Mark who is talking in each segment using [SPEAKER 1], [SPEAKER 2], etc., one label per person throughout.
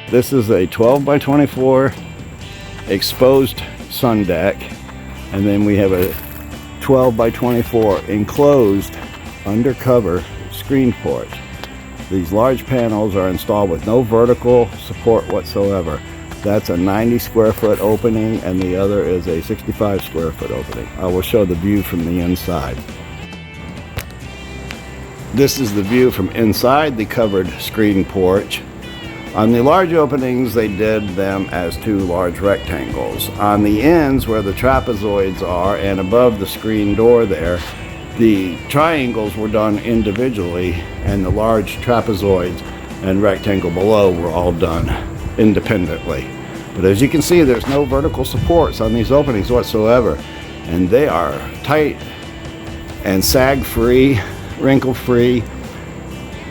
[SPEAKER 1] This is a 12 by 24 exposed sun deck, and then we have a 12 by 24 enclosed undercover screen porch. These large panels are installed with no vertical support whatsoever. That's a 90 square foot opening, and the other is a 65 square foot opening. I will show the view from the inside. This is the view from inside the covered screen porch. On the large openings, they did them as two large rectangles. On the ends where the trapezoids are and above the screen door there, the triangles were done individually, and the large trapezoids and rectangle below were all done independently. But as you can see, there's no vertical supports on these openings whatsoever, and they are tight and sag free, wrinkle free.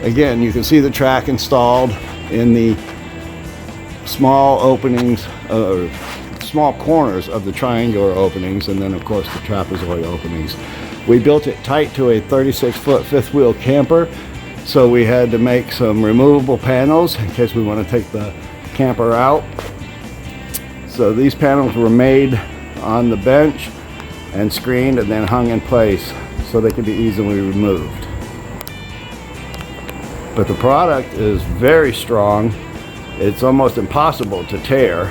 [SPEAKER 1] Again, you can see the track installed in the small openings, small corners of the triangular openings, and then of course the trapezoid openings. We built it tight to a 36-foot fifth wheel camper, so we had to make some removable panels in case we want to take the camper out. So these panels were made on the bench and screened and then hung in place so they could be easily removed. But the product is very strong. It's almost impossible to tear,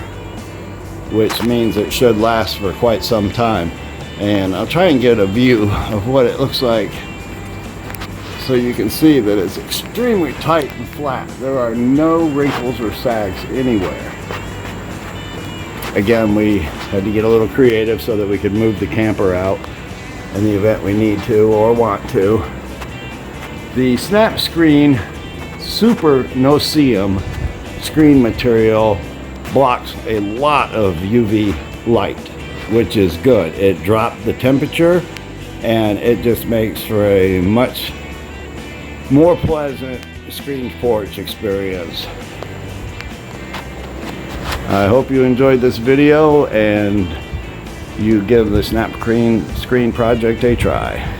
[SPEAKER 1] which means it should last for quite some time. And I'll try and get a view of what it looks like so you can see that it's extremely tight and flat. There are no wrinkles or sags anywhere. Again, we had to get a little creative so that we could move the camper out in the event we need to or want to. The SNAPP screen super no-seum screen material blocks a lot of UV light, which is good. It dropped the temperature, and it just makes for a much more pleasant screen porch experience. I hope you enjoyed this video and you give the SNAPP screen project a try.